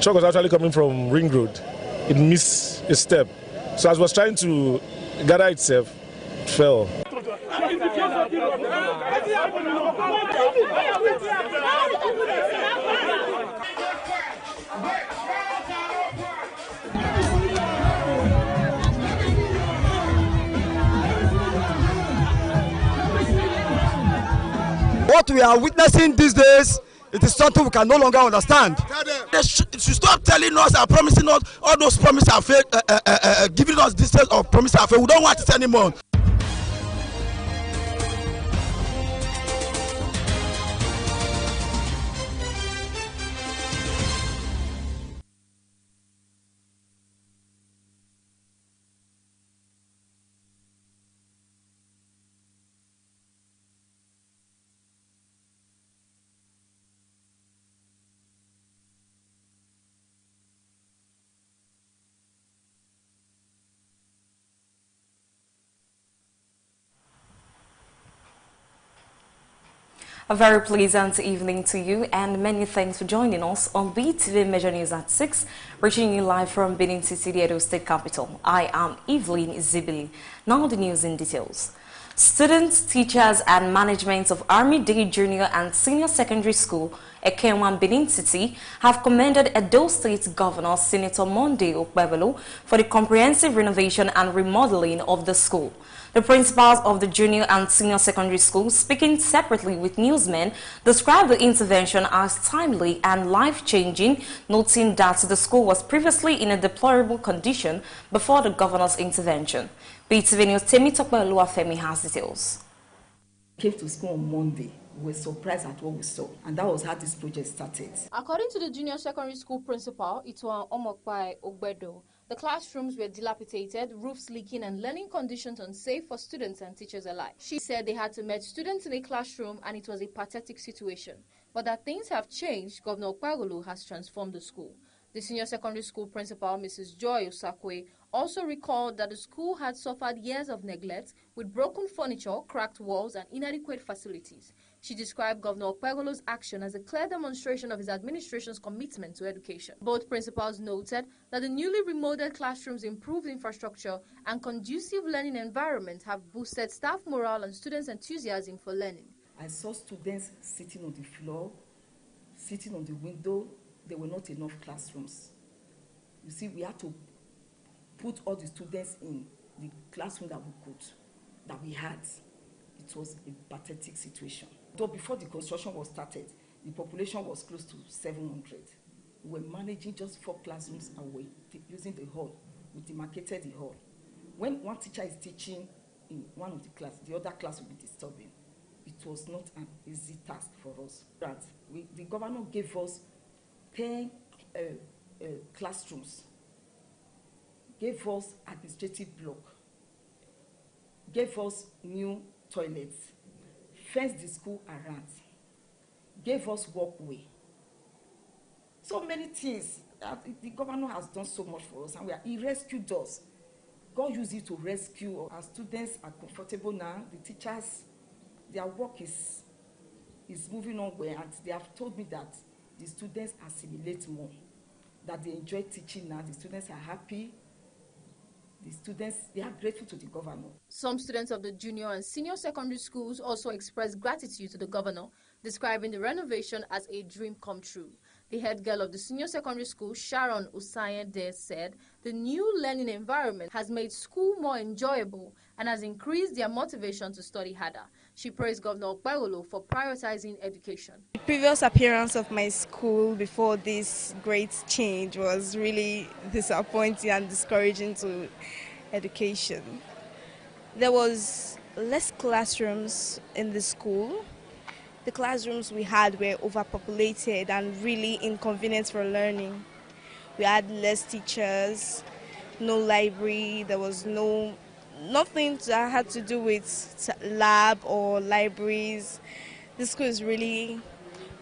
truck was actually coming from Ring Road. It missed a step. So as it was trying to gather itself, it fell. What we are witnessing these days, it is something we can no longer understand. They should stop telling us and promising us all those promises are fake, giving us this set of promises are fake. We don't want it anymore. A very pleasant evening to you, and many thanks for joining us on Beetv Major News at 6, reaching you live from Benin City, the Edo State capital. I am Evelyn Zibili. Now the news in details. Students, teachers and management of Army Day Junior and Senior Secondary School, Ekenwan, Benin City, have commended Edo State Governor Senator Monday Okpebholo for the comprehensive renovation and remodeling of the school. The principals of the junior and senior secondary schools, speaking separately with newsmen, described the intervention as timely and life-changing, noting that the school was previously in a deplorable condition before the governor's intervention. Beetv News Temitope Oluwafemi has details. Came to school on Monday. We were surprised at what we saw, and that was how this project started. According to the junior secondary school principal, Ituan Omokpai Ogbedo, the classrooms were dilapidated, roofs leaking, and learning conditions unsafe for students and teachers alike. She said they had to merge students in a classroom and it was a pathetic situation. But that things have changed, Governor Okpebholo has transformed the school. The senior secondary school principal, Mrs. Joy Osakwe, also recalled that the school had suffered years of neglect with broken furniture, cracked walls, and inadequate facilities. She described Governor Okpebholo's action as a clear demonstration of his administration's commitment to education. Both principals noted that the newly remodeled classrooms, improved infrastructure, and conducive learning environment have boosted staff morale and students' enthusiasm for learning. I saw students sitting on the floor, sitting on the window. There were not enough classrooms. You see, we had to put all the students in the classroom that we had. It was a pathetic situation. Though before the construction was started, the population was close to 700. We were managing just 4 classrooms away, using the hall. We demarcated the hall. When one teacher is teaching in one of the class, the other class will be disturbing. It was not an easy task for us. The governor gave us 10 classrooms, gave us administrative block, gave us new toilets, fenced the school around, gave us walkway. So many things. The governor has done so much for us, and he rescued us. God used it to rescue us. Our students are comfortable now. The teachers, their work is moving on well, and they have told me that the students assimilate more, that they enjoy teaching now. The students are happy. The students, they are grateful to the governor. Some students of the junior and senior secondary schools also expressed gratitude to the governor, describing the renovation as a dream come true. The head girl of the senior secondary school, Sharon Usayende, said the new learning environment has made school more enjoyable and has increased their motivation to study harder. She praised Governor Okpebholo for prioritizing education. The previous appearance of my school before this great change was really disappointing and discouraging to education. There was less classrooms in the school. The classrooms we had were overpopulated and really inconvenient for learning. We had less teachers, no library, there was nothing that had to do with lab or libraries. The school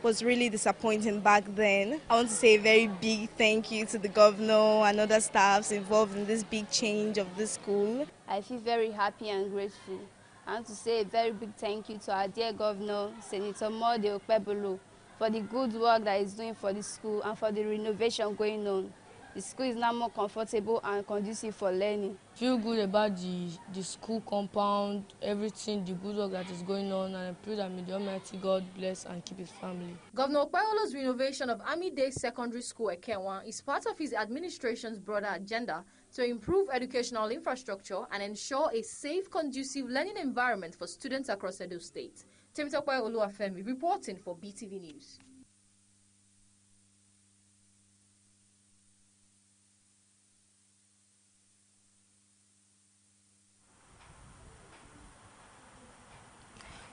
was really disappointing back then. I want to say a very big thank you to the governor and other staffs involved in this big change of the school. I feel very happy and grateful. I want to say a very big thank you to our dear governor, Senator Monday Okpebholo, for the good work that he's doing for the school and for the renovation going on. The school is now more comfortable and conducive for learning. Feel good about the school compound, everything, the good work that is going on, and I pray that may the Almighty God bless and keep his family. Governor Okpayolo's renovation of Army Day Secondary School Ekenwa is part of his administration's broader agenda to improve educational infrastructure and ensure a safe, conducive learning environment for students across Edo State. Temitope Oluwafemi reporting for BTV News.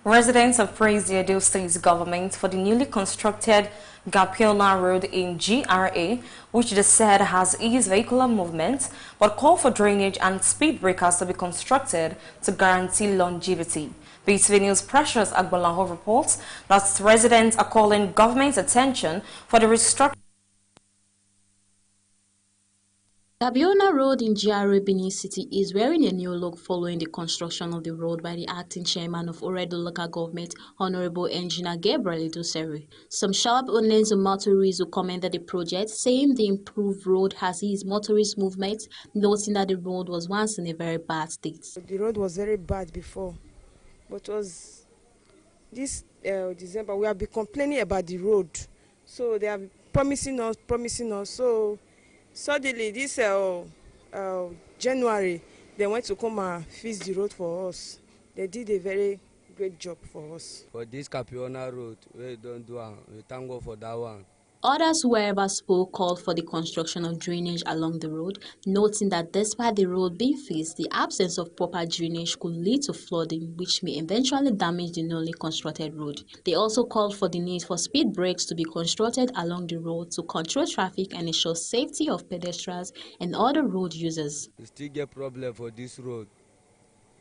Residents have praised the Edo State government for the newly constructed Gapiona Road in GRA, which they said has eased vehicular movement, but call for drainage and speed breakers to be constructed to guarantee longevity. BTV News' Precious Agbolaho reports that residents are calling government's attention for the restructuring. Gabiona Road in GRA Benin City is wearing a new look following the construction of the road by the acting chairman of Oredo Local Government, Honorable Engineer Gabriel Idoseri. Some sharp owners and motorists who commended the project, saying the improved road has eased motorist movement, noting that the road was once in a very bad state. The road was very bad before, but was this December we have been complaining about the road, so they have promising us. So suddenly this January they went to come and fix the road for us. They did a very great job for us. For this Capiona road, we don't do we thank God for that one. Others who ever spoke called for the construction of drainage along the road, noting that despite the road being fixed, the absence of proper drainage could lead to flooding, which may eventually damage the newly constructed road. They also called for the need for speed brakes to be constructed along the road to control traffic and ensure safety of pedestrians and other road users. We still get problem for this road.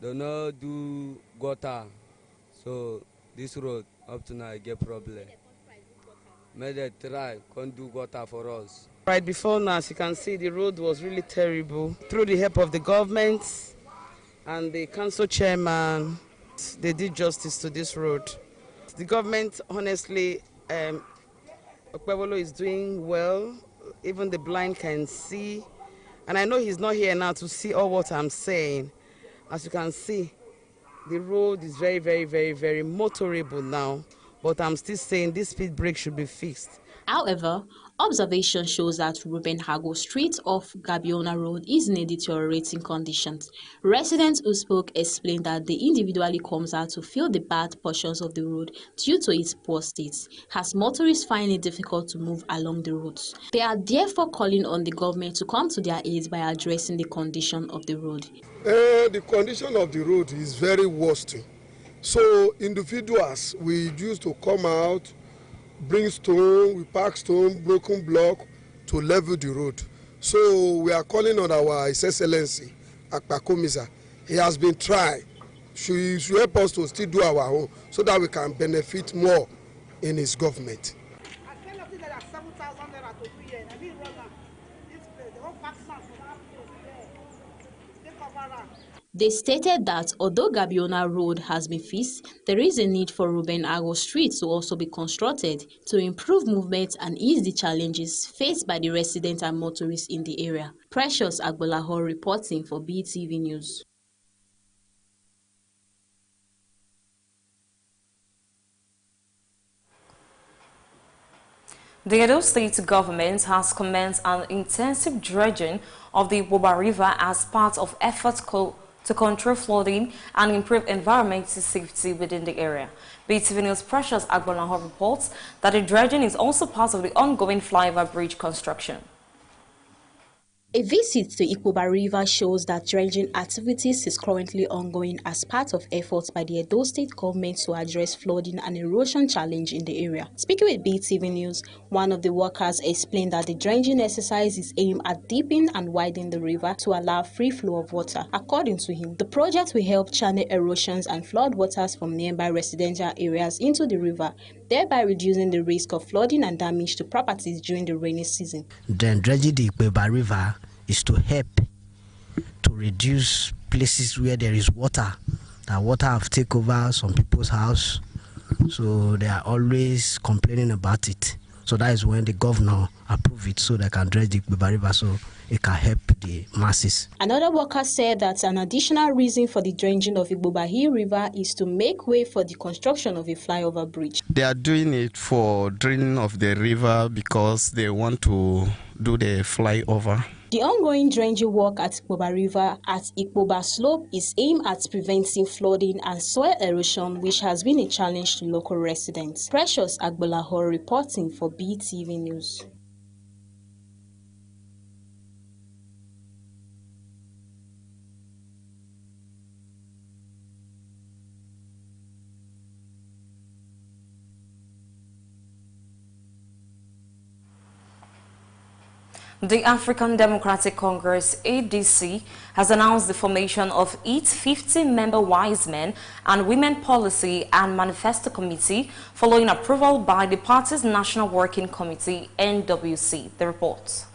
They not do gutter, so this road up to now I get problem. May they try, can't do gutter for us. Right before now, as you can see, the road was really terrible. Through the help of the government and the council chairman, they did justice to this road. The government, honestly, Okpebolo is doing well. Even the blind can see. And I know he's not here now to see all what I'm saying. As you can see, the road is very, very, very, very motorable now. But I'm still saying this speed brake should be fixed. However, observation shows that Ruben Hago Street off Gabiona Road is in a deteriorating conditions. Residents who spoke explained that they individually comes out to fill the bad portions of the road due to its poor state, as motorists find it difficult to move along the roads. They are therefore calling on the government to come to their aid by addressing the condition of the road. The condition of the road is very worst. So individuals, we used to come out, bring stone, we pack stone, broken block to level the road. So we are calling on our His Excellency, Akpakomisa. He has been trying. She should help us to still do our own so that we can benefit more in his government. They stated that although Gabiona Road has been fixed, there is a need for Ruben Hago Street to also be constructed to improve movement and ease the challenges faced by the residents and motorists in the area. Precious Agbolaho reporting for BTV News. The Edo State government has commenced an intensive dredging of the Boba River as part of efforts to control flooding and improve environmental safety within the area. BTV News' Precious Agbolaho reports that the dredging is also part of the ongoing flyover bridge construction. A visit to Ikpoba River shows that dredging activities is currently ongoing as part of efforts by the Edo State government to address flooding and erosion challenge in the area. Speaking with BTV News, one of the workers explained that the dredging exercise is aimed at deepening and widening the river to allow free flow of water. According to him, the project will help channel erosions and flood waters from nearby residential areas into the river, thereby reducing the risk of flooding and damage to properties during the rainy season. Then dredging the Ikpoba River is to help to reduce places where there is water. That water have taken over some people's house So they are always complaining about it. So that is when the governor approve it so they can dredge the Ikpeba River so it can help the masses. Another worker said that an additional reason for the dredging of Ikpeba River is to make way for the construction of a flyover bridge. They are doing it for draining of the river because they want to do the flyover. The ongoing dredging work at Ikpeba River at Ikpeba Slope is aimed at preventing flooding and soil erosion, which has been a challenge to local residents. Precious Agbolahor reporting for Beetv News. The African Democratic Congress, ADC, has announced the formation of its 50-member Wise Men and Women Policy and Manifesto Committee following approval by the party's National Working Committee, NWC. The report.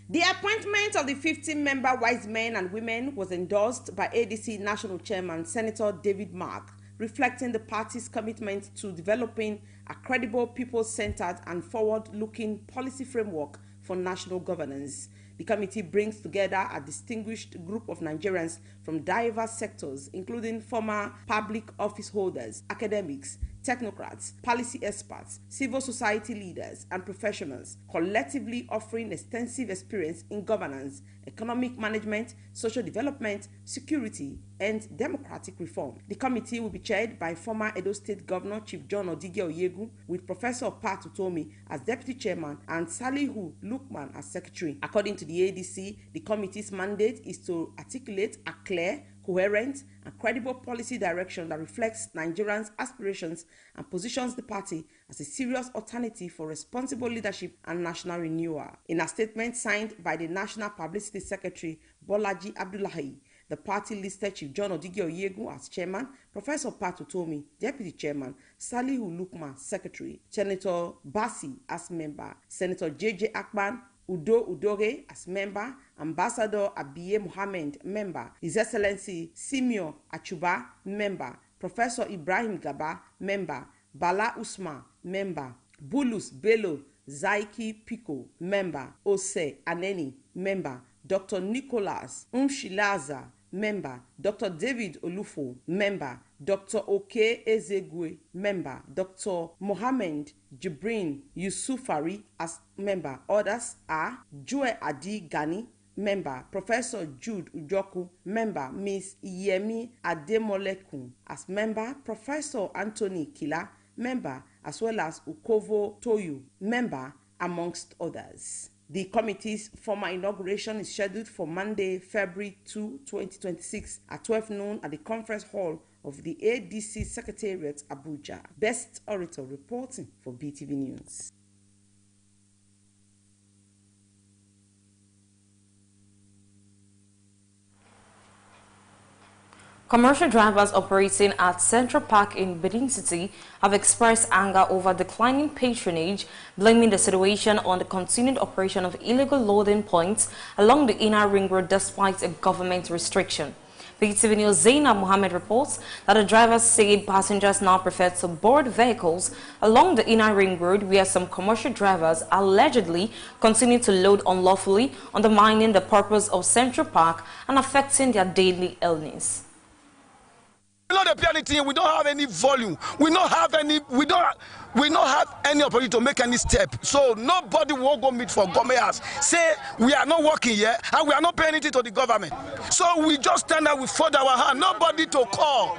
The appointment of the 50-member Wise Men and Women was endorsed by ADC National Chairman Senator David Mark, reflecting the party's commitment to developing a credible, people-centered and forward-looking policy framework for national governance. The committee brings together a distinguished group of Nigerians from diverse sectors, including former public office holders, academics, technocrats, policy experts, civil society leaders, and professionals, collectively offering extensive experience in governance, economic management, social development, security, and democratic reform. The committee will be chaired by former Edo State Governor Chief John Odige Oyegu, with Professor Pat Utomi as Deputy Chairman and Salihu Lukman as Secretary. According to the ADC, the committee's mandate is to articulate a clear, coherent, and credible policy direction that reflects Nigerians' aspirations and positions the party as a serious alternative for responsible leadership and national renewal. In a statement signed by the National Publicity Secretary, Bolaji Abdullahi, the party listed Chief John Odige Oyegu as chairman, Professor Pat Utomi, deputy chairman, Salihu Lukman, secretary, Senator Bassi as member, Senator J.J. Akpan, Udo Udore as member, Ambassador Abiye Mohammed, member, His Excellency Simio Achuba, member, Professor Ibrahim Gaba, member, Bala Usman, member, Bulus Bello Zaiki Pico, member, Ose Aneni, member, Dr. Nicholas Umshilaza, member, Dr. David Olufo, member, Dr. Oke Ezegwe, member, Dr. Mohammed Jibrin Yusufari as member. Others are Joe Adi Gani, member, Professor Jude Ujoku, member, Miss Yemi Ademolekun as member, Professor Anthony Kila, member, as well as Ukovo Toyu, member, amongst others. The committee's formal inauguration is scheduled for Monday, February 2, 2026 at 12 noon at the conference hall of the ADC Secretariat, Abuja. Best Orator reporting for Beetv News. Commercial drivers operating at Central Park in Benin City have expressed anger over declining patronage, blaming the situation on the continued operation of illegal loading points along the inner ring road despite a government restriction. Beetv News Zainab Mohammed reports that the drivers said passengers now prefer to board vehicles along the inner ring road, where some commercial drivers allegedly continue to load unlawfully, undermining the purpose of Central Park and affecting their daily earnings. We don't pay anything. We don't have any volume. We don't have any opportunity to make any step. So nobody will go meet for government. Say we are not working here and we are not paying anything to the government. So we just stand there, we fold our hand. Nobody to call.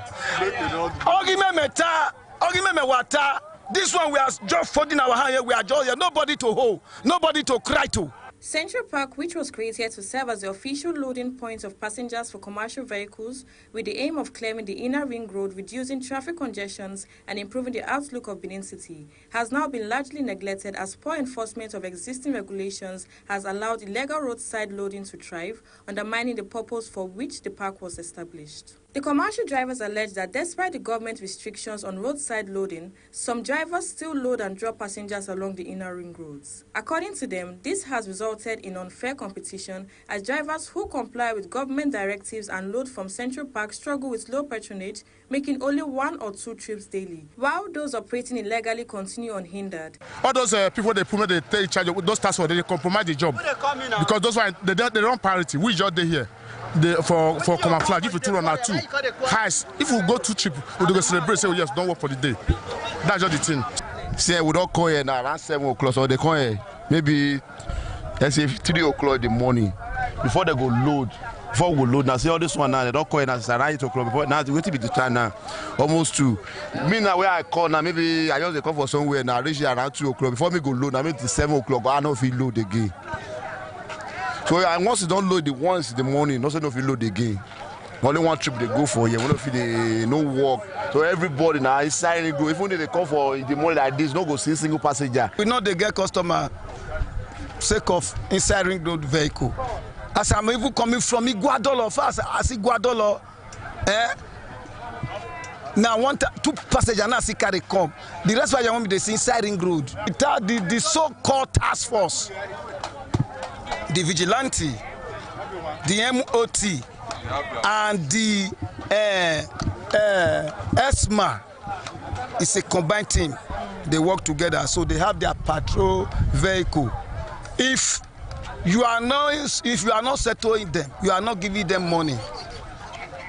This one we are just folding our hand here. We are just here. Nobody to hold. Nobody to cry to. Central Park, which was created to serve as the official loading point of passengers for commercial vehicles with the aim of clearing the inner ring road, reducing traffic congestions and improving the outlook of Benin City, has now been largely neglected as poor enforcement of existing regulations has allowed illegal roadside loading to thrive, undermining the purpose for which the park was established. The commercial drivers allege that despite the government restrictions on roadside loading, some drivers still load and drop passengers along the inner ring roads. According to them, this has resulted in unfair competition as drivers who comply with government directives and load from Central Park struggle with low patronage, making only 1 or 2 trips daily, while those operating illegally continue unhindered. All those people they put they take charge of those tasks, they compromise the job because those one they run parity. We just here. For camouflage, if you two run out two highs, if we go 2 trips, we do go celebrate. Say, oh, yes, don't work for the day. That's just the thing. See, we don't call here now around 7 o'clock, so they call here maybe let's say 3 o'clock in the morning before they go load. Before we go load now, see all this one now they don't call here now. It's around 8 o'clock. Before now, wait till be the time now, almost 2. Me now where I call now, maybe I just come for somewhere now. Reach here around 2 o'clock before me go load. Now maybe it's 7 o'clock. I don't know if we load again. So once you don't load the once in the morning, also don't feel load again. Only 1 trip they go for here, we don't feel they no work. So everybody now is signing go. Even if they come for in the morning like this, no go see single passenger. We know they get customer sake of inside ring road vehicle. As I'm even coming from Iguadolo first, I see Iguadolo. Now 2 passengers now see carry come. The rest of you want me to see inside ring road. The so-called task force. The vigilante, the MOT, and the ESMA is a combined team. They work together, so they have their patrol vehicle. If you are not settling them, you are not giving them money.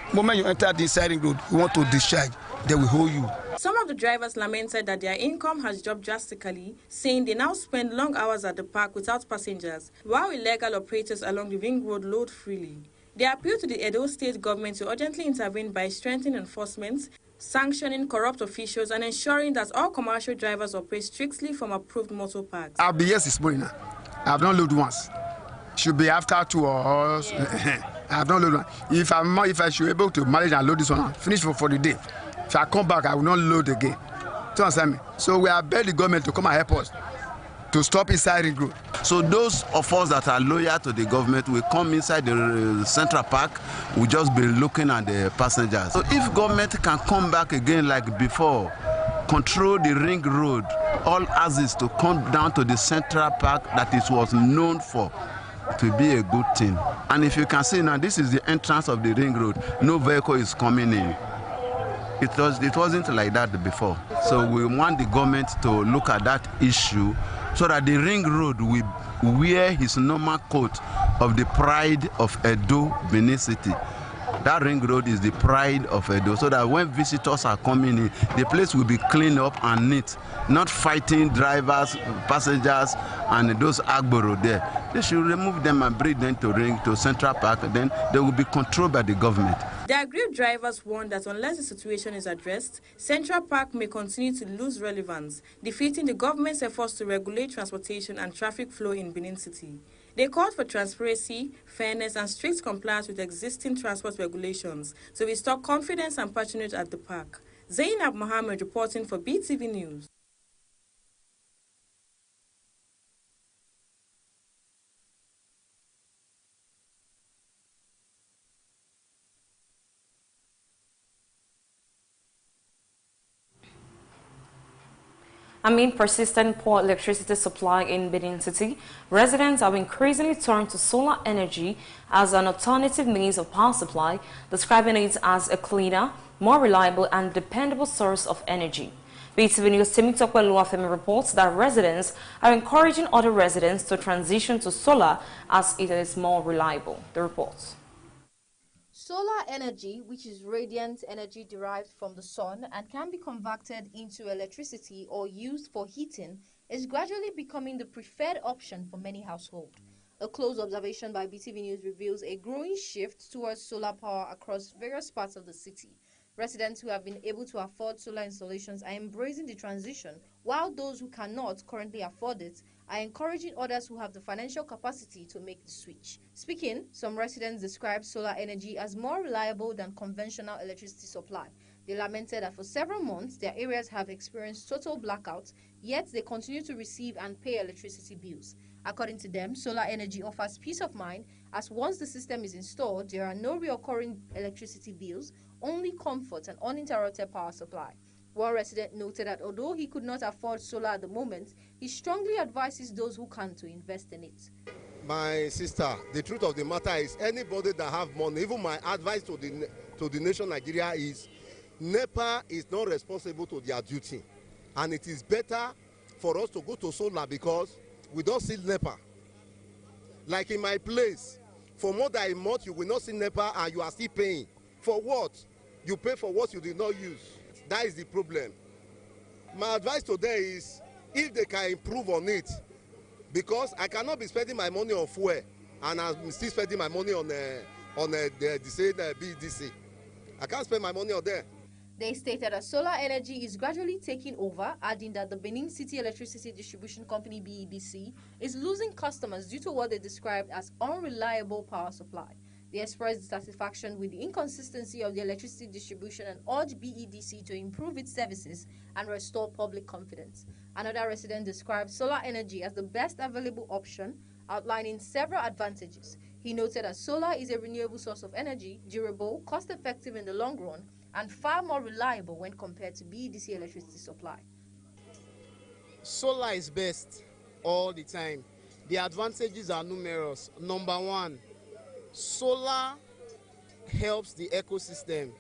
The moment you enter the siding road, you want to discharge, they will hold you. Some of the drivers lamented that their income has dropped drastically, saying they now spend long hours at the park without passengers, while illegal operators along the ring road load freely. They appeal to the Edo State government to urgently intervene by strengthening enforcement, sanctioning corrupt officials, and ensuring that all commercial drivers operate strictly from approved motor parks. I'll be here this morning now. I have not loaded once. Should be after 2 hours. I have not loaded once. If I should be able to manage and load this one, finish for the day. If I come back, I will not load again. Do you understand me? So we are begging the government to come and help us to stop inside ring road. So those of us that are loyal to the government will come inside the Central Park. We just be looking at the passengers. So if government can come back again like before, control the ring road, all assets to come down to the Central Park that it was known for, to be a good thing. And if you can see now, this is the entrance of the ring road. No vehicle is coming in. It wasn't like that before. So we want the government to look at that issue so that the ring road will wear his normal coat of the pride of Edo, Benin City. That ring road is the pride of Edo, so that when visitors are coming in, the place will be cleaned up and neat, not fighting drivers, passengers, and those agboro there. They should remove them and bring them to Central Park, then they will be controlled by the government. The aggrieved drivers warn that unless the situation is addressed, Central Park may continue to lose relevance, defeating the government's efforts to regulate transportation and traffic flow in Benin City. They called for transparency, fairness, and strict compliance with existing transport regulations to restore confidence and patronage at the park. Zainab Mohammed reporting for BTV News. Amid persistent poor electricity supply in Benin City, residents have increasingly turned to solar energy as an alternative means of power supply, describing it as a cleaner, more reliable and dependable source of energy. BTV News' Temitope Luafemi reports that residents are encouraging other residents to transition to solar as it is more reliable. The report. Solar energy, which is radiant energy derived from the sun and can be converted into electricity or used for heating, is gradually becoming the preferred option for many households. A close observation by BTV News reveals a growing shift towards solar power across various parts of the city. Residents who have been able to afford solar installations are embracing the transition, while those who cannot currently afford it are encouraging others who have the financial capacity to make the switch. Speaking, some residents describe solar energy as more reliable than conventional electricity supply. They lamented that for several months, their areas have experienced total blackouts, yet they continue to receive and pay electricity bills. According to them, solar energy offers peace of mind, as once the system is installed, there are no recurring electricity bills only comfort and uninterrupted power supply. One resident noted that although he could not afford solar at the moment, he strongly advises those who can to invest in it. My sister, the truth of the matter is anybody that have money, even my advice to the nation Nigeria is NEPA is not responsible to their duty. And it is better for us to go to solar because we don't see NEPA. Like in my place, for more than a month you will not see NEPA and you are still paying. For what? You pay for what you did not use. That is the problem. My advice today is if they can improve on it, because I cannot be spending my money on fuel and I'm still spending my money on the BDC. I can't spend my money on there. They stated that solar energy is gradually taking over, adding that the Benin City Electricity Distribution Company BEDC is losing customers due to what they described as unreliable power supply. They expressed dissatisfaction with the inconsistency of the electricity distribution and urged BEDC to improve its services and restore public confidence. Another resident described solar energy as the best available option, outlining several advantages. He noted that solar is a renewable source of energy, durable, cost-effective in the long run, and far more reliable when compared to BEDC electricity supply. Solar is best all the time. The advantages are numerous. Number one, solar helps the ecosystem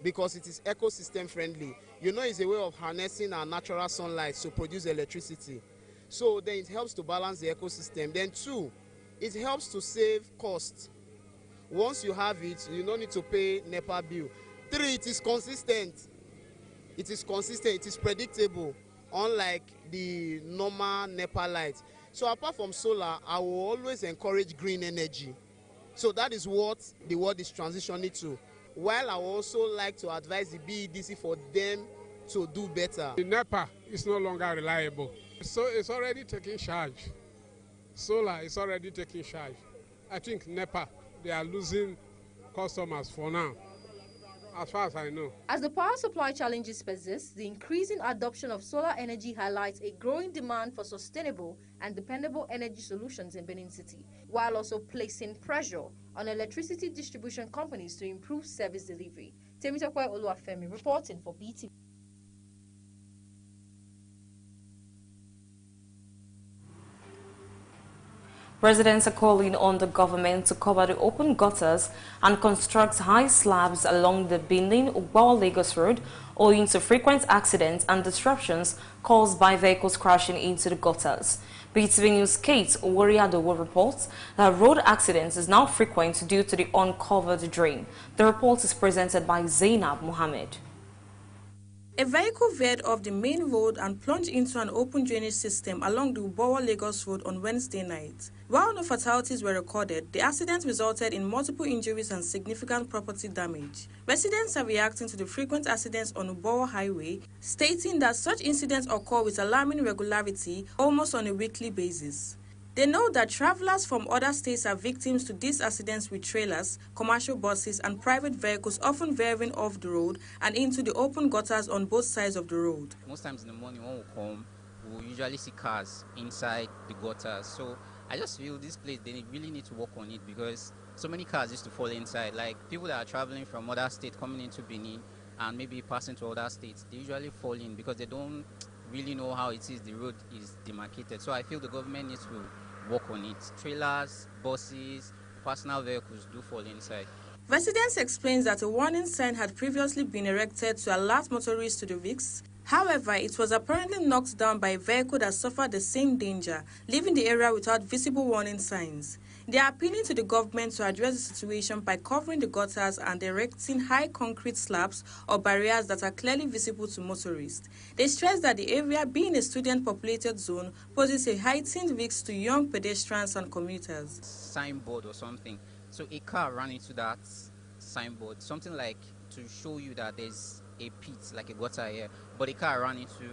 because it is ecosystem friendly. You know, it's a way of harnessing our natural sunlight to produce electricity. So then it helps to balance the ecosystem. Then two, it helps to save costs. Once you have it, you don't need to pay NEPA bill. Three, it is consistent. It is consistent, it is predictable, unlike the normal NEPA light. So apart from solar, I will always encourage green energy. So that is what the world is transitioning to. While I also like to advise the BEDC for them to do better. The NEPA is no longer reliable. So it's already taking charge. Solar is already taking charge. I think NEPA, they are losing customers for now, as far as I know. As the power supply challenges persist, the increasing adoption of solar energy highlights a growing demand for sustainable and dependable energy solutions in Benin City, while also placing pressure on electricity distribution companies to improve service delivery. Temitope Oluwafemi reporting for Beetv. Residents are calling on the government to cover the open gutters and construct high slabs along the Benin-Ugbawa-Lagos Road owing to frequent accidents and disruptions caused by vehicles crashing into the gutters. Beetv News' Kate Oworiadowo reports that road accidents is now frequent due to the uncovered drain. The report is presented by Zainab Mohammed. A vehicle veered off the main road and plunged into an open drainage system along the Ugbawa-Lagos Road on Wednesday night. While no fatalities were recorded, the accident resulted in multiple injuries and significant property damage. Residents are reacting to the frequent accidents on Ugbawa Highway, stating that such incidents occur with alarming regularity almost on a weekly basis. They know that travelers from other states are victims to these accidents with trailers, commercial buses and private vehicles often veering off the road and into the open gutters on both sides of the road. Most times in the morning when we come, we usually see cars inside the gutters. So I just feel this place, they really need to work on it because so many cars used to fall inside. Like people that are traveling from other states coming into Benin and maybe passing to other states, they usually fall in because they don't really know how it is, the road is demarcated. So I feel the government needs to work on it. Trailers, buses, personal vehicles do fall inside. Residents explains that a warning sign had previously been erected to alert motorists to the risks. However, it was apparently knocked down by a vehicle that suffered the same danger, leaving the area without visible warning signs. They are appealing to the government to address the situation by covering the gutters and erecting high concrete slabs or barriers that are clearly visible to motorists. They stress that the area, being a student-populated zone, poses a heightened risk to young pedestrians and commuters. Signboard or something. So a car ran into that signboard, something like to show you that there's a pit, like a gutter here, but a car ran into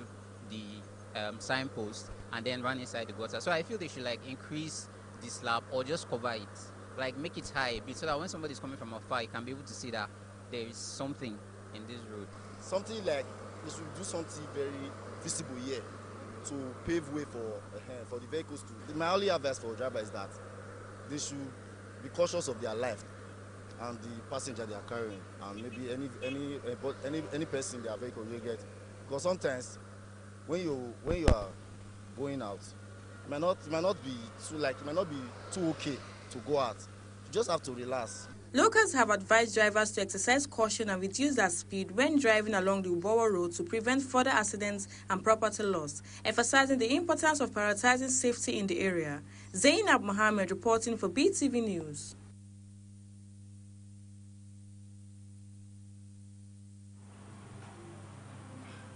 the signpost and then ran inside the gutter. So I feel they should like increase the slab or just cover it, like make it high a bit so that when somebody's coming from afar, you can be able to see that there is something in this road. Something like they should do something very visible here to pave way for the vehicles to. My only advice for driver is that they should be cautious of their life. and the passenger they are carrying, and maybe any person in their vehicle will get. Because sometimes when you are going out, it might not be too okay to go out. You just have to relax. Locals have advised drivers to exercise caution and reduce their speed when driving along the Ubawa Road to prevent further accidents and property loss, emphasizing the importance of prioritizing safety in the area. Zainab Mohammed reporting for BTV News.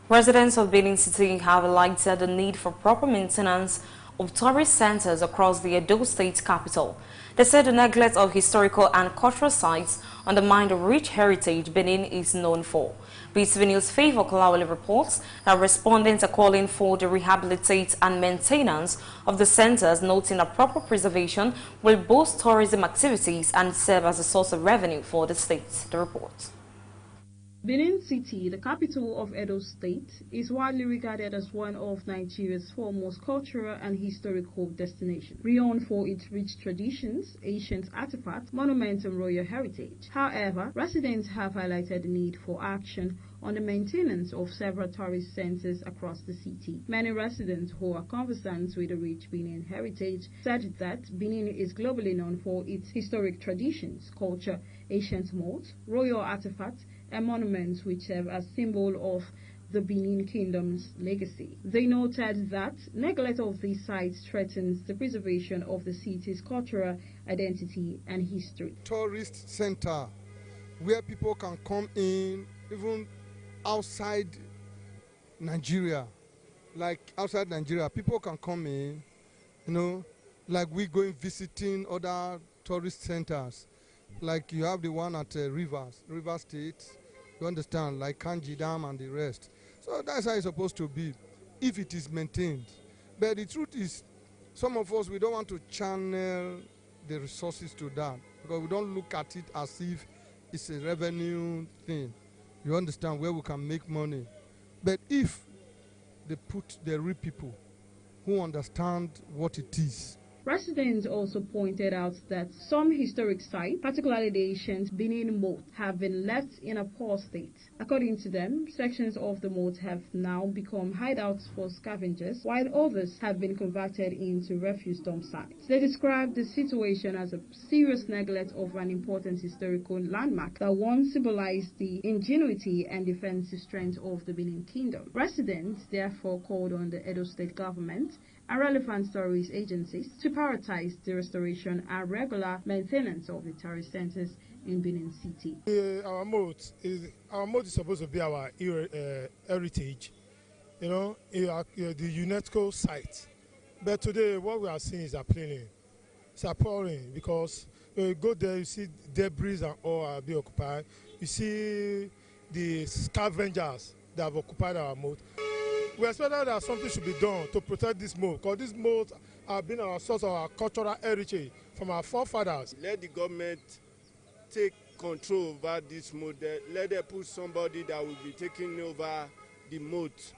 Residents of Benin City have highlighted the need for proper maintenance of tourist centers across the Edo State capital. They said the neglect of historical and cultural sites undermine the rich heritage Benin is known for. BTV News' Favor Kolawole reports that respondents are calling for the rehabilitate and maintenance of the centers, noting that proper preservation will boost tourism activities and serve as a source of revenue for the state. The report. Benin City, the capital of Edo State, is widely regarded as one of Nigeria's foremost cultural and historical destinations, renowned for its rich traditions, ancient artifacts, monuments, and royal heritage. However, residents have highlighted the need for action on the maintenance of several tourist centers across the city. Many residents who are conversant with the rich Benin heritage said that Benin is globally known for its historic traditions, culture, ancient moats, royal artifacts, and monuments which serve as symbol of the Benin Kingdom's legacy. They noted that neglect of these sites threatens the preservation of the city's cultural identity and history. Tourist center where people can come in, even outside Nigeria, people can come in, like we going visiting other tourist centers. Like you have the one at River State, you understand, like Kanji Dam and the rest. So that's how it's supposed to be, if it is maintained. But the truth is, some of us, we don't want to channel the resources to that, because we don't look at it as if it's a revenue thing. You understand, where we can make money. But if they put the real people who understand what it is. Residents also pointed out that some historic sites, particularly the ancient Benin moat, have been left in a poor state. According to them, sections of the moat have now become hideouts for scavengers, while others have been converted into refuse dump sites. They described the situation as a serious neglect of an important historical landmark that once symbolized the ingenuity and defensive strength of the Benin Kingdom. Residents therefore called on the Edo State government and relevant tourist agencies to prioritize the restoration and regular maintenance of the tourist centers in Benin City. Our moat is supposed to be our heritage, the UNESCO site. But today, what we are seeing is appalling. It's appalling because when you go there, you see debris and all are being occupied. You see the scavengers that have occupied our moat. We expect that something should be done to protect this moat, because this moat have been our source of our cultural heritage from our forefathers. Let the government take control over this moat. Let them put somebody that will be taking over the moat.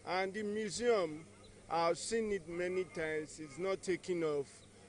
And the museum, I've seen it many times, it's not taking off.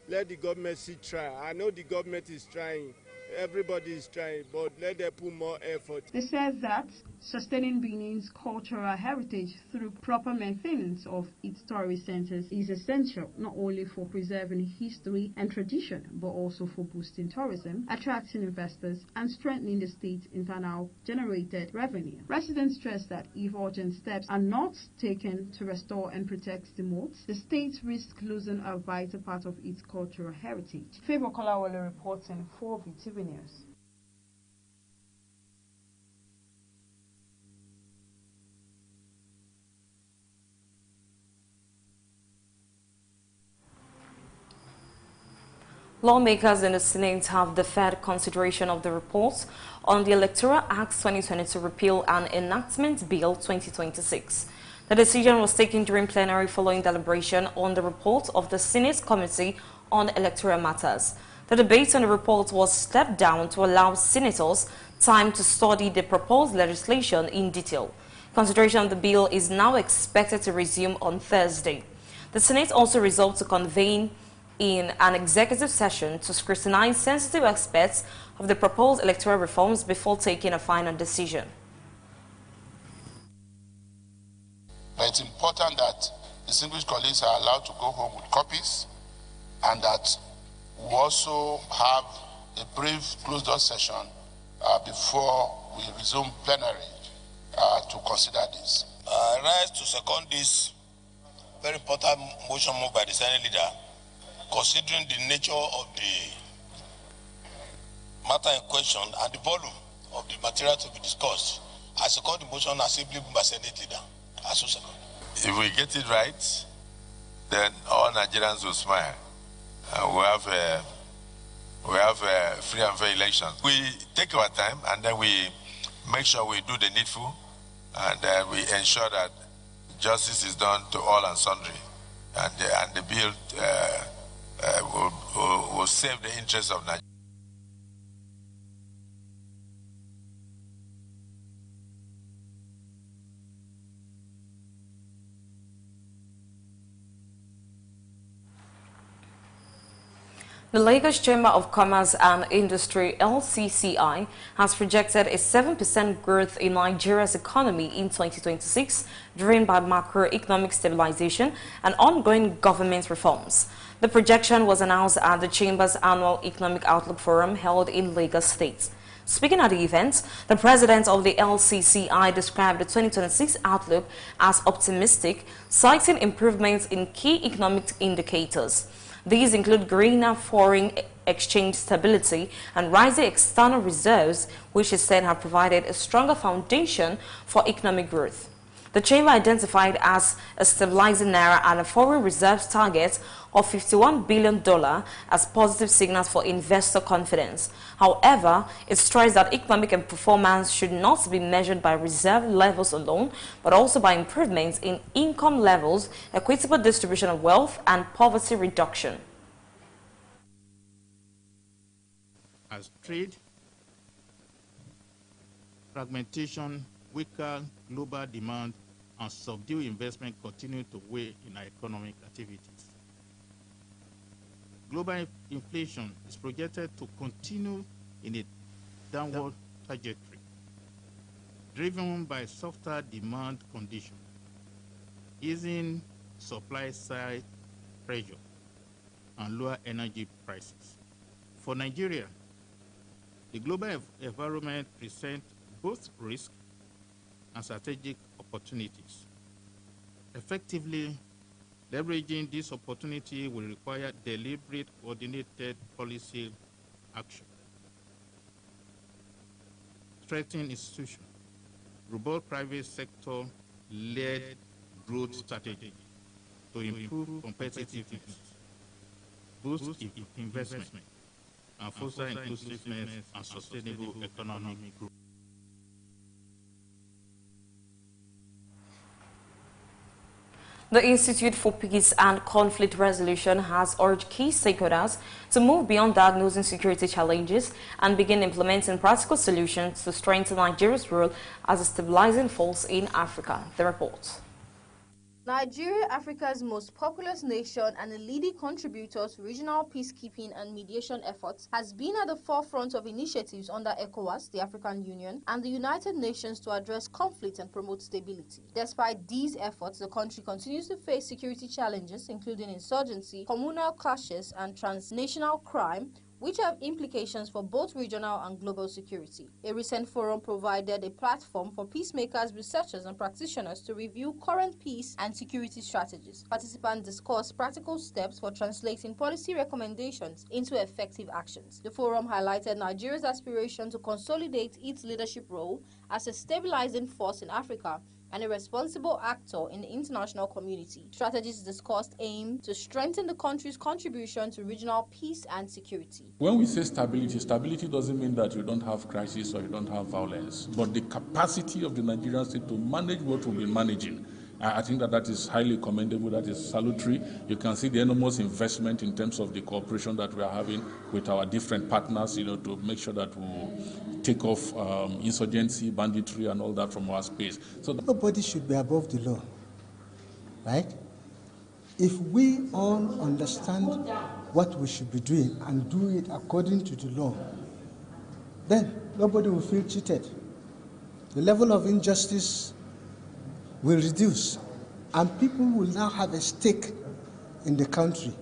Let the government try. I know the government is trying. Everybody is trying, but let them put more effort. They said that sustaining Benin's cultural heritage through proper maintenance of its tourist centers is essential, not only for preserving history and tradition, but also for boosting tourism, attracting investors, and strengthening the state's internal generated revenue. Residents stress that if urgent steps are not taken to restore and protect the moats, the state risks losing a vital part of its cultural heritage. Favor Kolawole reporting for BTV News. Lawmakers in the Senate have deferred consideration of the report on the Electoral Act 2022 Repeal and Enactment Bill 2026. The decision was taken during plenary following deliberation on the report of the Senate Committee on Electoral Matters. The debate on the report was stepped down to allow senators time to study the proposed legislation in detail. Consideration of the bill is now expected to resume on Thursday. The Senate also resolved to convene in an executive session to scrutinize sensitive aspects of the proposed electoral reforms before taking a final decision. But it's important that distinguished colleagues are allowed to go home with copies, and that we also have a brief closed-door session before we resume plenary to consider this. I rise to second this very important motion moved by the Senate leader, considering the nature of the matter in question and the volume of the material to be discussed. I second the motion as simply moved by Senate leader. I so second. If we get it right, then all Nigerians will smile. We have free and fair elections. We take our time, and then we make sure we do the needful, and we ensure that justice is done to all and sundry, and the bill will save the interests of Nigeria. The Lagos Chamber of Commerce and Industry, LCCI, has projected a 7% growth in Nigeria's economy in 2026, driven by macroeconomic stabilization and ongoing government reforms. The projection was announced at the Chamber's annual Economic Outlook Forum held in Lagos State. Speaking at the event, the president of the LCCI described the 2026 outlook as optimistic, citing improvements in key economic indicators. These include greener foreign exchange stability and rising external reserves, which is said have provided a stronger foundation for economic growth. The chamber identified as a stabilizing naira and a foreign reserves target of $51 billion as positive signals for investor confidence. However, it stressed that economic performance should not be measured by reserve levels alone, but also by improvements in income levels, equitable distribution of wealth, and poverty reduction. As trade, fragmentation, weaker global demand, and subdued investment continue to weigh in our economic activities. Global inflation is projected to continue in a downward trajectory, driven by softer demand conditions, easing supply-side pressure, and lower energy prices. For Nigeria, the global environment presents both risk and strategic opportunities. Effectively leveraging this opportunity will require deliberate, coordinated policy action, strengthening institutions, robust private sector-led growth strategy to improve competitiveness, boost investment, and foster inclusiveness and sustainable economic growth. The Institute for Peace and Conflict Resolution has urged key stakeholders to move beyond diagnosing security challenges and begin implementing practical solutions to strengthen Nigeria's role as a stabilizing force in Africa. The report. Nigeria, Africa's most populous nation and a leading contributor to regional peacekeeping and mediation efforts, has been at the forefront of initiatives under ECOWAS, the African Union, and the United Nations to address conflict and promote stability. Despite these efforts, the country continues to face security challenges, including insurgency, communal clashes, and transnational crime, which have implications for both regional and global security. A recent forum provided a platform for peacemakers, researchers, and practitioners to review current peace and security strategies. Participants discussed practical steps for translating policy recommendations into effective actions. The forum highlighted Nigeria's aspiration to consolidate its leadership role as a stabilizing force in Africa and a responsible actor in the international community. Strategies discussed aim to strengthen the country's contribution to regional peace and security. When we say stability, stability doesn't mean that you don't have crisis or you don't have violence, but the capacity of the Nigerian state to manage what we've been managing. I think that is highly commendable, that is salutary. You can see the enormous investment in terms of the cooperation that we are having with our different partners, to make sure that we take off insurgency, banditry, and all that from our space. So nobody should be above the law, right? If we all understand what we should be doing and do it according to the law, then nobody will feel cheated. The level of injustice will reduce, and people will now have a stake in the country,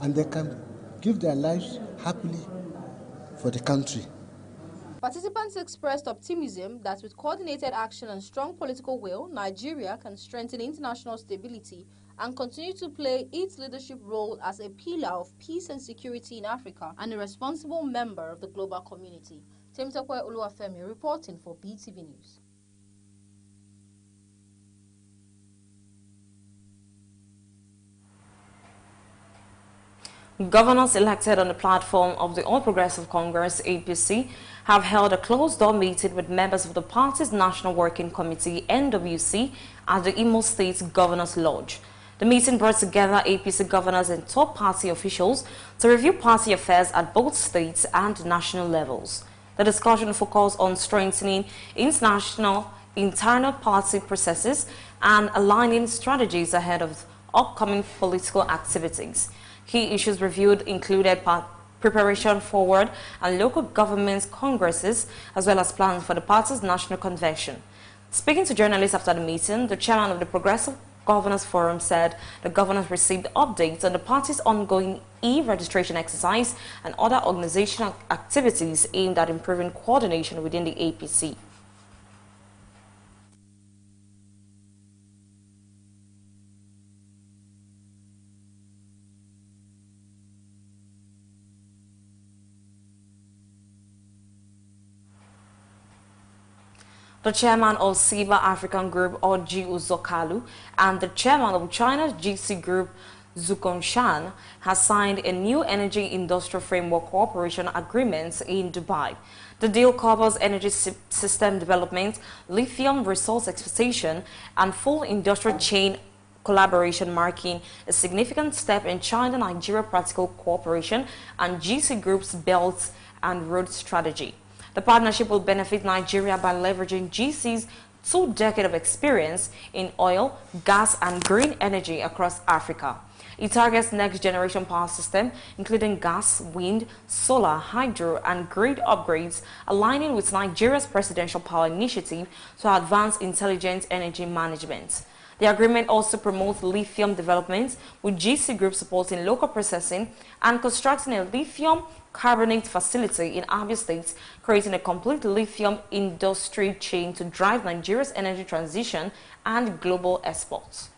and they can give their lives happily for the country. Participants expressed optimism that with coordinated action and strong political will, Nigeria can strengthen international stability and continue to play its leadership role as a pillar of peace and security in Africa and a responsible member of the global community. Temitope Oluwafemi reporting for Beetv News. Governors elected on the platform of the All Progressive Congress (APC) have held a closed-door meeting with members of the party's National Working Committee (NWC) at the Imo State Governors Lodge. The meeting brought together APC governors and top party officials to review party affairs at both states and national levels. The discussion focused on strengthening internal party processes and aligning strategies ahead of upcoming political activities. Key issues reviewed included preparation forward and local governments' congresses, as well as plans for the party's national convention. Speaking to journalists after the meeting, the chairman of the Progressive Governors Forum said the governors received updates on the party's ongoing e-registration exercise and other organizational activities aimed at improving coordination within the APC. The chairman of SIBA African Group, Oji Uzokalu, and the chairman of China's GC Group, Zukongshan, has signed a new energy industrial framework cooperation agreement in Dubai. The deal covers energy system development, lithium resource exploitation, and full industrial chain collaboration, marking a significant step in China-Nigeria practical cooperation and GC Group's Belt and Road strategy. The partnership will benefit Nigeria by leveraging GC's 2 decades of experience in oil, gas, and green energy across Africa. It targets next-generation power system, including gas, wind, solar, hydro, and grid upgrades, aligning with Nigeria's presidential power initiative to advance intelligent energy management. The agreement also promotes lithium development, with GC Group supporting local processing and constructing a lithium carbonate facility in Abia State, creating a complete lithium industry chain to drive Nigeria's energy transition and global exports.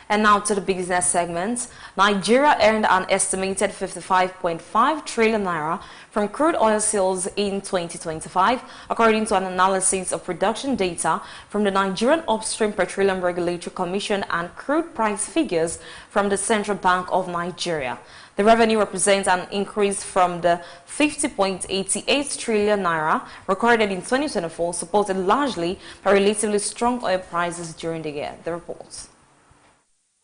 And now to the business segment. Nigeria earned an estimated 55.5 trillion naira from crude oil sales in 2025, according to an analysis of production data from the Nigerian Upstream Petroleum Regulatory Commission and crude price figures from the Central Bank of Nigeria. The revenue represents an increase from the 50.88 trillion naira recorded in 2024, supported largely by relatively strong oil prices during the year. The reports.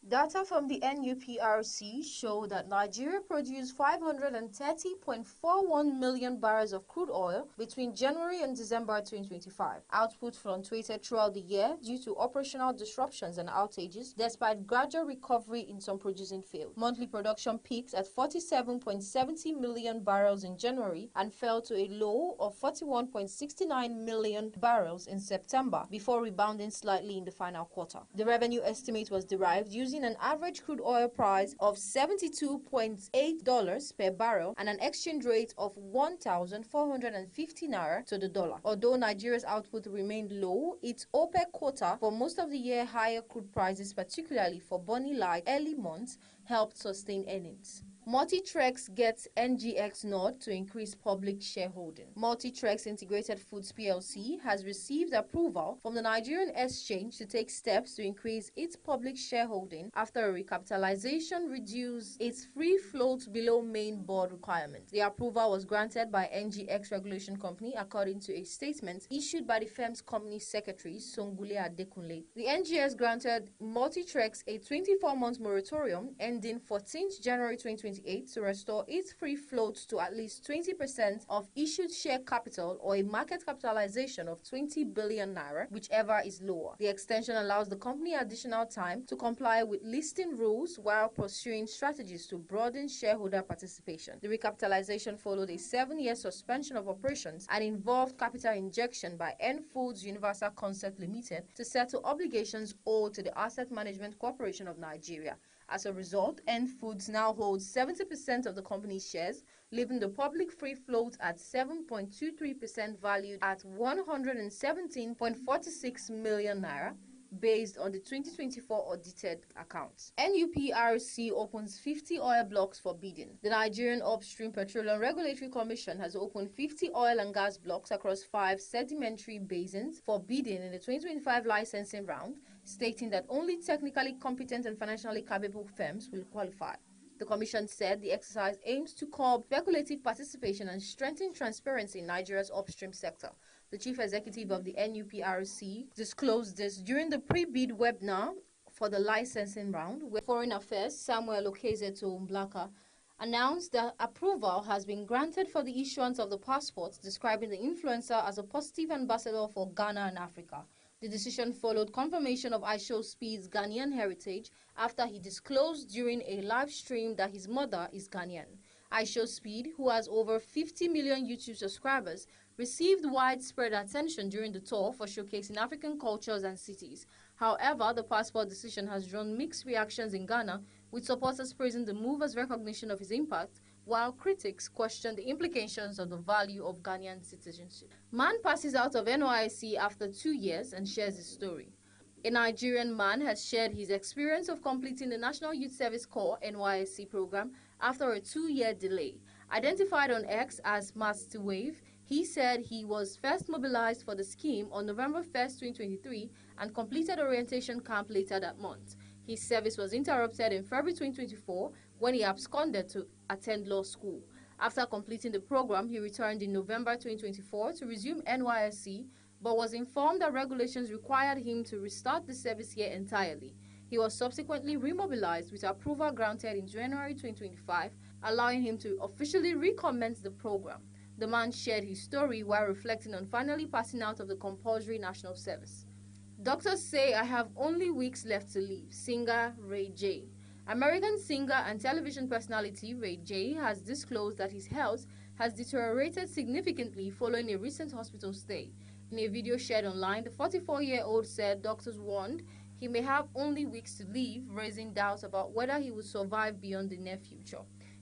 Data from the NUPRC show that Nigeria produced 530.41 million barrels of crude oil between January and December 2025. Output fluctuated throughout the year due to operational disruptions and outages, despite gradual recovery in some producing fields. Monthly production peaked at 47.70 million barrels in January and fell to a low of 41.69 million barrels in September, before rebounding slightly in the final quarter. The revenue estimate was derived using an average crude oil price of $72.8 per barrel and an exchange rate of 1,450 naira to the dollar. Although Nigeria's output remained low, its OPEC quota for most of the year, higher crude prices, particularly for Bonny-like early months, helped sustain earnings. Multitrex gets NGX nod to increase public shareholding. Multitrex Integrated Foods PLC has received approval from the Nigerian Exchange to take steps to increase its public shareholding after a recapitalization reduced its free float below main board requirements. The approval was granted by NGX Regulation Company, according to a statement issued by the firm's company secretary, Songule Adekunle. The NGX granted Multitrex a 24-month moratorium ending 14th January 2025 2028 to restore its free float to at least 20% of issued share capital or a market capitalization of 20 billion naira, whichever is lower. The extension allows the company additional time to comply with listing rules while pursuing strategies to broaden shareholder participation. The recapitalization followed a 7-year suspension of operations and involved capital injection by N Foods Universal Concept Limited to settle obligations owed to the Asset Management Corporation of Nigeria. As a result, N Foods now holds 70% of the company's shares, leaving the public free float at 7.23% valued at 117.46 million naira, based on the 2024 audited accounts. NUPRC opens 50 oil blocks for bidding. The Nigerian Upstream Petroleum Regulatory Commission has opened 50 oil and gas blocks across 5 sedimentary basins for bidding in the 2025 licensing round, stating that only technically competent and financially capable firms will qualify. The Commission said the exercise aims to curb speculative participation and strengthen transparency in Nigeria's upstream sector. The chief executive of the NUPRC disclosed this during the pre-bid webinar for the licensing round, where Foreign Affairs Samuel Okezeto Mblaka announced that approval has been granted for the issuance of the passports, describing the influencer as a positive ambassador for Ghana and Africa. The decision followed confirmation of Aisho Speed's Ghanaian heritage after he disclosed during a live stream that his mother is Ghanaian. Aisho Speed, who has over 50 million YouTube subscribers, received widespread attention during the tour for showcasing African cultures and cities. However, the passport decision has drawn mixed reactions in Ghana, with supporters praising the move as recognition of his impact, while critics question the implications of the value of Ghanaian citizenship. Man passes out of NYSC after 2 years and shares his story. A Nigerian man has shared his experience of completing the National Youth Service Corps NYSC program after a 2-year delay. Identified on X as Master Wave, he said he was first mobilized for the scheme on November 1st, 2023 and completed orientation camp later that month. His service was interrupted in February 2024 when he absconded to attend law school. After completing the program, he returned in November 2024 to resume NYSC, but was informed that regulations required him to restart the service year entirely. He was subsequently remobilized with approval granted in January 2025, allowing him to officially recommence the program. The man shared his story while reflecting on finally passing out of the compulsory national service. Doctors say I have only weeks left to live, singer Ray J. American singer and television personality Ray J has disclosed that his health has deteriorated significantly following a recent hospital stay. In a video shared online, the 44-year-old said doctors warned he may have only weeks to live, raising doubts about whether he will survive beyond the near future.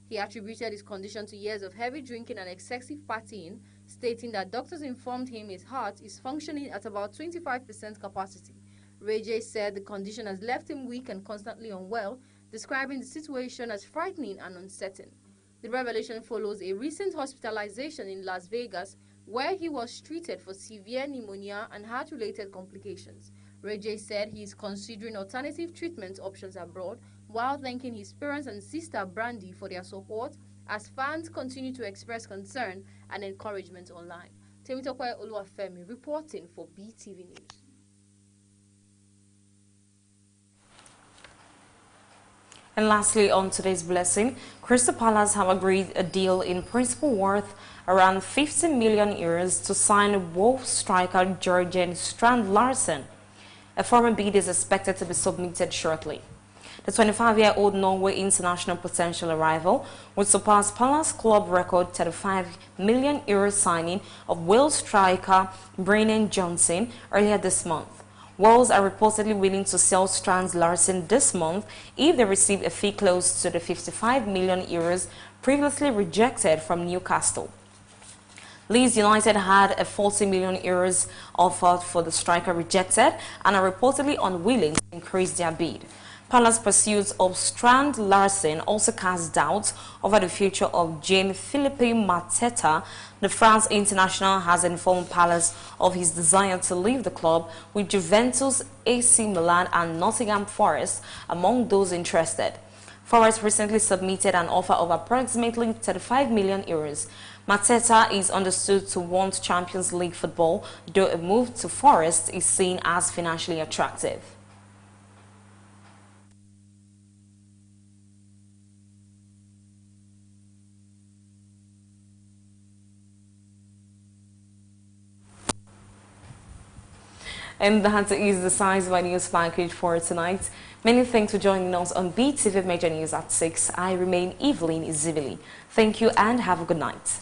He attributed his condition to years of heavy drinking and excessive partying, stating that doctors informed him his heart is functioning at about 25% capacity. Ray J said the condition has left him weak and constantly unwell, describing the situation as frightening and uncertain. The revelation follows a recent hospitalization in Las Vegas, where he was treated for severe pneumonia and heart-related complications. Ray J said he is considering alternative treatment options abroad, while thanking his parents and sister Brandy for their support as fans continue to express concern and encouragement online. Temitope Oluwafemi reporting for BTV News. And lastly, on today's blessing, Crystal Palace have agreed a deal in principle worth around 50 million euros to sign Wolves striker Jørgen Strand Larsen. A formal bid is expected to be submitted shortly. The 25-year-old Norway international potential arrival would surpass Palace club record 35 million euro signing of Wales striker Brennan Johnson earlier this month. Wales are reportedly willing to sell Strand Larsen this month if they receive a fee close to the 55 million euros previously rejected from Newcastle. Leeds United had a 40 million euros offer for the striker rejected and are reportedly unwilling to increase their bid. Palace pursuits of Strand Larsen also cast doubts over the future of Jean-Philippe Mateta. The France international has informed Palace of his desire to leave the club, with Juventus, AC Milan and Nottingham Forest among those interested. Forest recently submitted an offer of approximately 35 million euros. Mateta is understood to want Champions League football, though a move to Forest is seen as financially attractive. And that is the size of our news package for tonight. Many thanks for joining us on Beetv Major News at 6. I remain Evelyn Zibili. Thank you and have a good night.